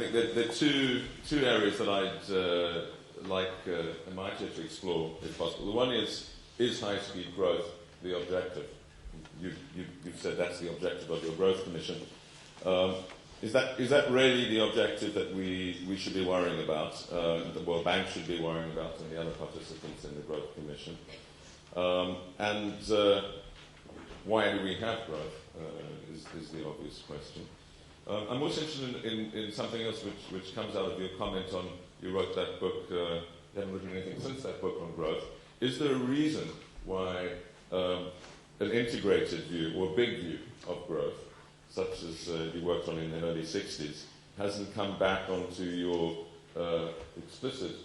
think there are two areas that I'd like Amartya to explore, if possible. The one is high-speed growth the objective? You've said that's the objective of your growth commission. Is that really the objective that we should be worrying about, the World Bank should be worrying about, and the other participants in the growth commission? And why do we have growth, is the obvious question. I'm also interested in something else which comes out of your comment on, you wrote that book, you haven't written anything since that book on growth. Is there a reason why an integrated view, or a big view of growth, such as you worked on in the early 60s, hasn't come back onto your explicit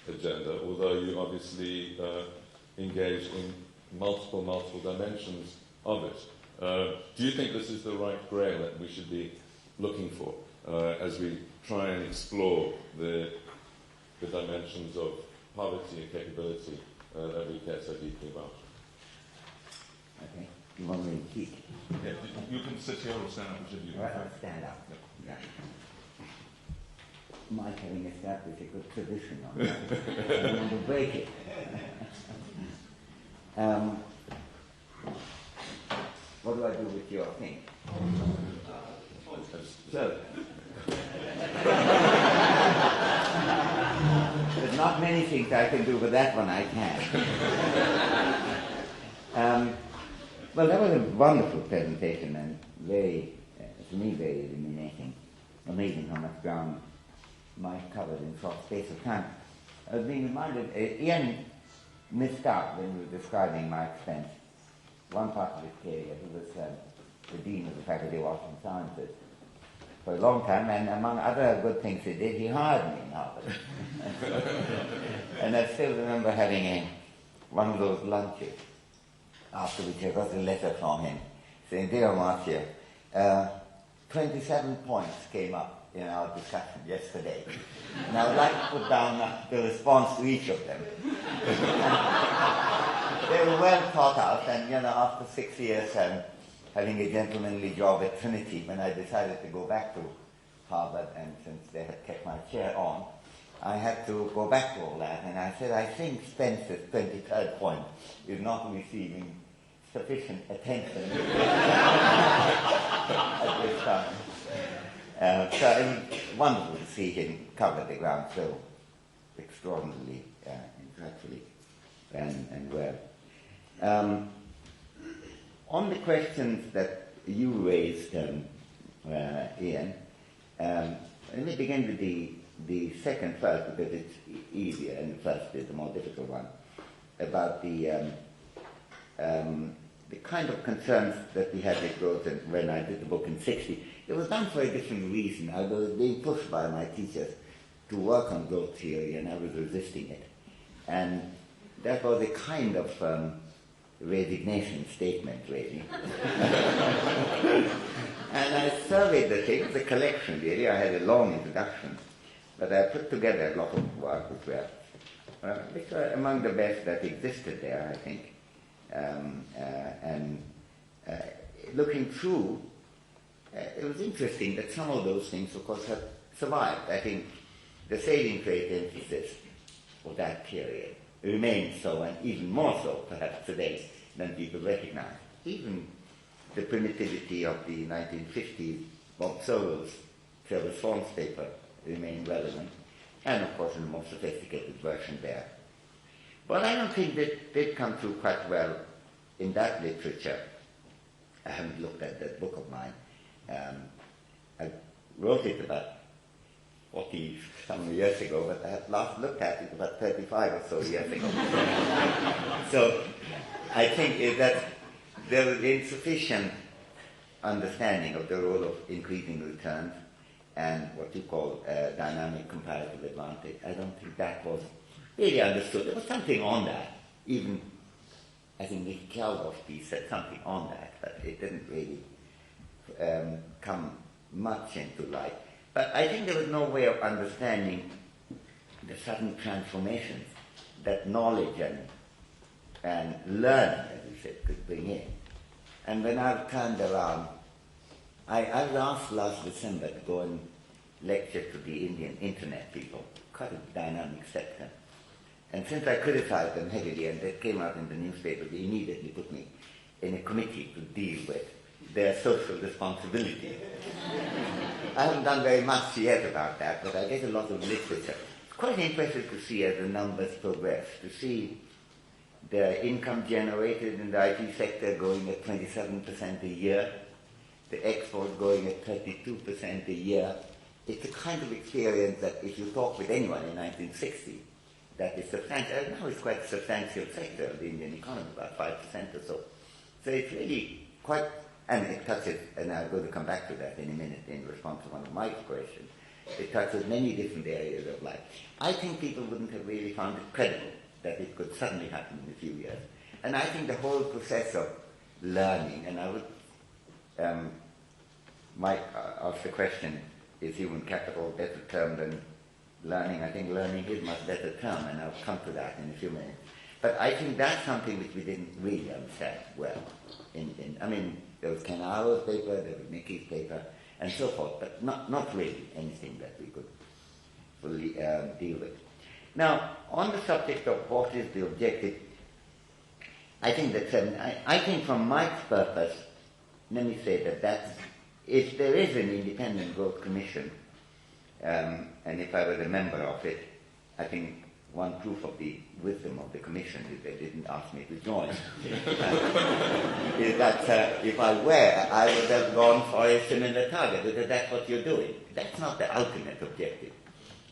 agenda, although you obviously engage in multiple dimensions of it? Do you think this is the right grail that we should be looking for as we try and explore the dimensions of poverty and capability that we care so deeply about? Okay. You want me to speak? Yeah, you can sit here or stand up, whichever you prefer. I'll stand up. Yeah. Mike having established a good tradition on that. I don't want to break it. What do I do with your thing? So, there's not many things I can do, but that one I can. Well, that was a wonderful presentation and very, to me, very illuminating. Amazing how much ground Mike covered in short space of time. I was being reminded, Ian missed out when we were describing Mike Spence. One part of his career, he was the Dean of the Faculty of Arts and Sciences for a long time, and among other good things he did, he hired me in Harvard. And I still remember having one of those lunches, after which I got a letter from him saying, "Dear Amartya, 27 points came up in our discussion yesterday, and I would like to put down the response to each of them." They were well thought out, and after 6 years having a gentlemanly job at Trinity, when I decided to go back to Harvard, and since they had kept my chair on, I had to go back to all that, and I said, I think Spencer's 23rd point is not receiving sufficient attention at this time. So it was wonderful to see him cover the ground so extraordinarily, insightfully, and well. On the questions that you raised, Ian, let me begin with the second first, because it's easier, and the first is the more difficult one, about the kind of concerns that we had with growth when I did the book in '60. It was done for a different reason. I was being pushed by my teachers to work on growth theory, and I was resisting it. And that was a kind of resignation statement, really. And I surveyed the thing, the collection, really. I had a long introduction, but I put together a lot of work which were among the best that existed there, I think. And looking through, it was interesting that some of those things, of course, have survived. I think the saving rate emphasis of that period remains so, and even more so, perhaps today, than people recognize. Even the primitivity of the 1950s Bob Sowell's Reforms paper remained relevant, and of course in a more sophisticated version there. But I don't think that did come through quite well in that literature. I haven't looked at that book of mine. I wrote it about 40-some years ago, but I had last looked at it about 35 or so years ago. So I think that there was insufficient understanding of the role of increasing returns and what you call dynamic comparative advantage. I don't think that was really understood. There was something on that. Even, I think Nick Kaldoff said something on that, but it didn't really come much into light. But I think there was no way of understanding the sudden transformations that knowledge and learning, as you said, could bring in. And when I turned around, I was asked last December to go and lecture to the Indian internet people, quite a dynamic sector. And since I criticized them heavily and that came out in the newspaper, they immediately put me in a committee to deal with their social responsibility. I haven't done very much yet about that, but I get a lot of literature. It's quite interesting to see as the numbers progress, to see the income generated in the IT sector going at 27% a year, the export going at 32% a year. It's a kind of experience that if you talk with anyone in 1960, that is substantial. Now it's quite a substantial sector of the Indian economy, about 5% or so. So it's really quite, and it touches, and I'm going to come back to that in a minute in response to one of Mike's questions, it touches many different areas of life. I think people wouldn't have really found it credible that it could suddenly happen in a few years. And I think the whole process of learning, and I would, Mike asked the question, is human capital a better term than learning? I think learning is a much better term, and I'll come to that in a few minutes. But I think that's something which we didn't really understand well. I mean, there was Ken Arrow's paper, there was Mickey's paper, and so forth, but not really anything that we could fully deal with. Now, on the subject of what is the objective, I think that I think from Mike's purpose, let me say that if there is an independent growth commission, and if I was a member of it, I think one proof of the wisdom of the commission is they didn't ask me to join. Is that if I were, I would have gone for a similar target, because that's what you're doing. That's not the ultimate objective,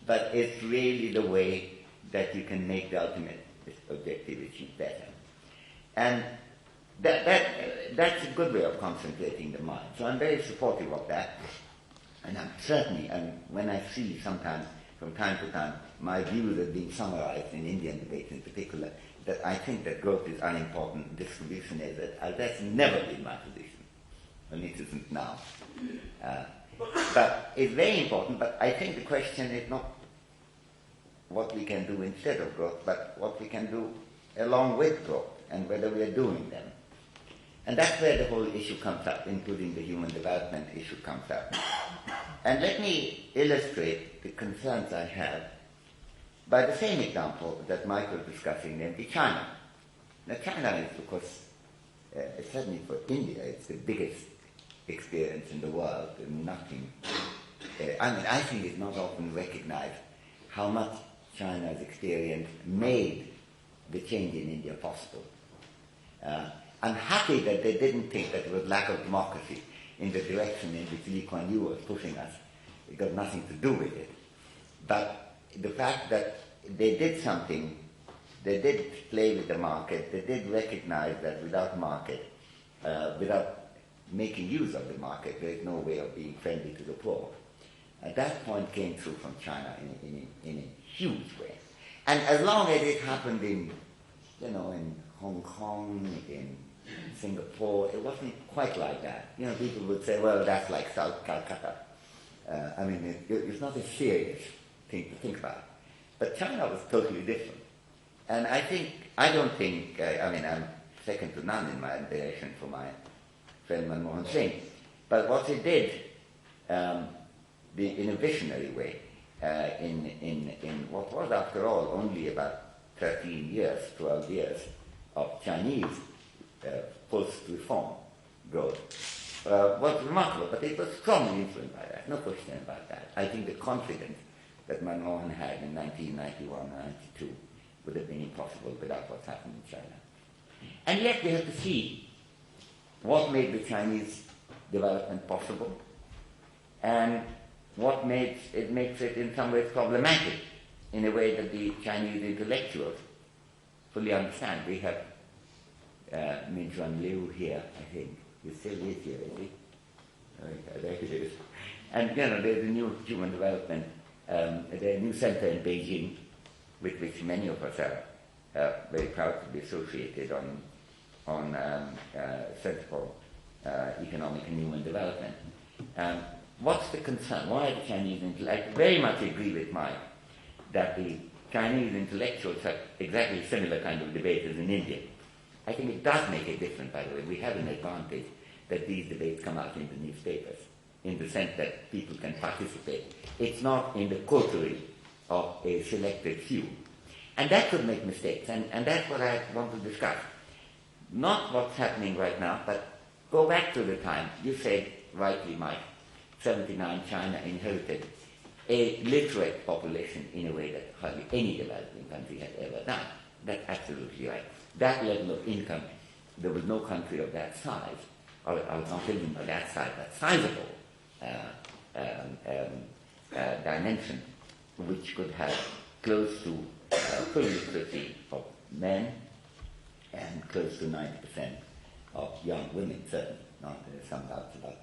but it's really the way that you can make the ultimate objective achieve better. And that's a good way of concentrating the mind. So I'm very supportive of that. And I'm certainly, and when I see sometimes, from time to time, my views are being summarized in Indian debates in particular, that I think that growth is unimportant, distribution is it. That's never been my position. Well, it isn't now. But it's very important, but I think the question is not what we can do instead of growth, but what we can do along with growth, and whether we are doing them. And that's where the whole issue comes up, including the human development issue comes up. And let me illustrate the concerns I have by the same example that Mike was discussing, namely China. Now, China is, of course, certainly for India, it's the biggest experience in the world, and nothing. I think it's not often recognized how much China's experience made the change in India possible. I'm happy that they didn't think that it was lack of democracy in the direction in which Lee Kuan Yew was pushing us. It got nothing to do with it. But the fact that they did something, they did play with the market, they did recognize that without market, without making use of the market, there is no way of being friendly to the poor. That point came through from China in a huge way. And as long as it happened in Hong Kong, in Singapore, it wasn't quite like that. People would say, well, that's like South Calcutta. It's not a serious thing to think about. But China was totally different. And I don't think, I'm second to none in my admiration for my friend Manmohan Singh. But what he did, in a visionary way, in what was, after all, only about 13 years, 12 years of Chinese post-reform growth, was remarkable, but it was strongly influenced by that, no question about that. I think the confidence that Manmohan had in 1991 and 92 would have been impossible without what's happened in China. And yet we have to see what made the Chinese development possible and what makes it in some ways problematic in a way that the Chinese intellectuals fully understand. We have Min Chuan Liu here, I think. He still is here, is he? Oh, there he is. And, there's a new human development, there's a new center in Beijing with which many of us are very proud to be associated on sensible economic and human development. What's the concern? Why are the Chinese intellectuals? I very much agree with Mike that the Chinese intellectuals have exactly a similar kind of debate as in India. I think it does make a difference, by the way. We have an advantage that these debates come out in the newspapers. in the sense that people can participate. It's not in the coterie of a selected few. And that could make mistakes, and that's what I want to discuss. Not what's happening right now, but go back to the time. You said, rightly, Mike, 79, China inherited a literate population in a way that hardly any developing country had ever done. That's absolutely right. That level of income, there was no country of that size, or not even of that size, but sizable dimension, which could have close to full literacy of men and close to 90% of young women, certainly. There's some doubts about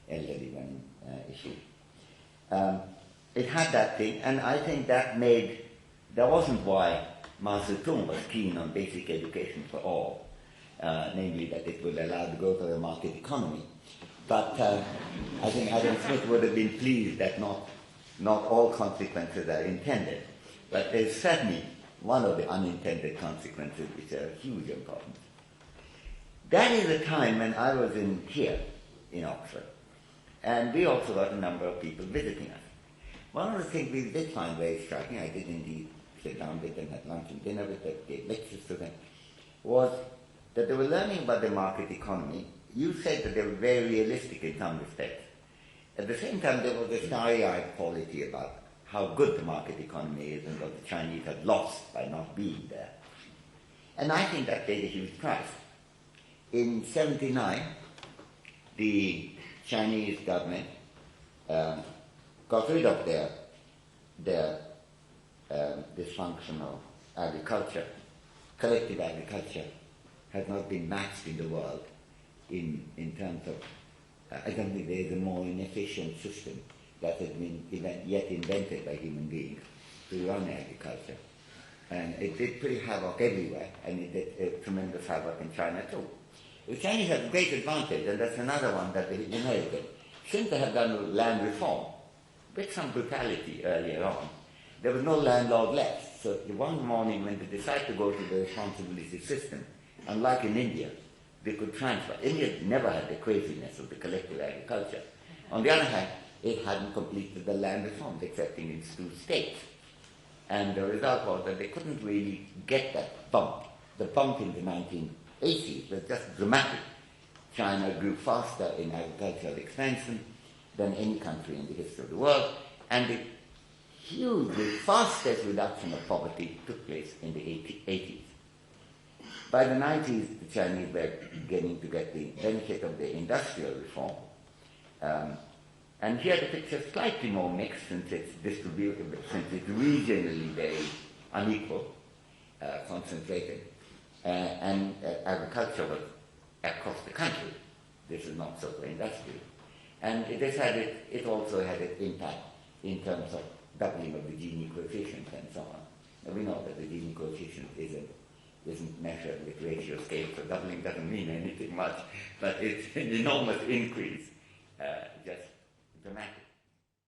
elderly women issue. It had that thing, and I think that wasn't why Mao Zedong was keen on basic education for all, namely that it would allow the growth of the market economy. But I think Adam Smith would have been pleased that not all consequences are intended. But there's certainly one of the unintended consequences which are of huge importance. That is the time when I was here in Oxford, and we also got a number of people visiting us. One of the things we did find very striking, I did indeed sit down with them, had lunch and dinner with them, gave lectures to them, was that they were learning about the market economy. You said that they were very realistic in some respects. At the same time, there was a starry-eyed quality about how good the market economy is and what the Chinese had lost by not being there. And I think that paid a huge price. In 1979, the Chinese government got rid of their dysfunctional agriculture. Collective agriculture has not been matched in the world in terms of, I don't think there is a more inefficient system that has been yet invented by human beings to run agriculture. And it did pretty havoc everywhere, and it did tremendous havoc in China too. The Chinese have a great advantage, and that's another one that they inherited. Since they have done land reform, with some brutality earlier on, there was no landlord left. So one morning when they decided to go to the responsibility system, unlike in India, they could transfer. India never had the craziness of the collective agriculture. On the other hand, it hadn't completed the land reforms, except in its 2 states. And the result was that they couldn't really get that bump. The bump in the 1980s was just dramatic. China grew faster in agricultural expansion than any country in the history of the world, and the fastest reduction of poverty took place in the 80s. By the 90s, the Chinese were beginning to get the benefit of the industrial reform. And here the picture is slightly more mixed since it's distributed, since it's regionally very unequal, concentrated, and agriculture was across the country. This is not so for industry. And it also had an impact in terms of doubling of the Gini coefficient and so on. And we know that the Gini coefficient isn't measured with ratio scale, so doubling doesn't mean anything much, but it's an enormous increase, just dramatic.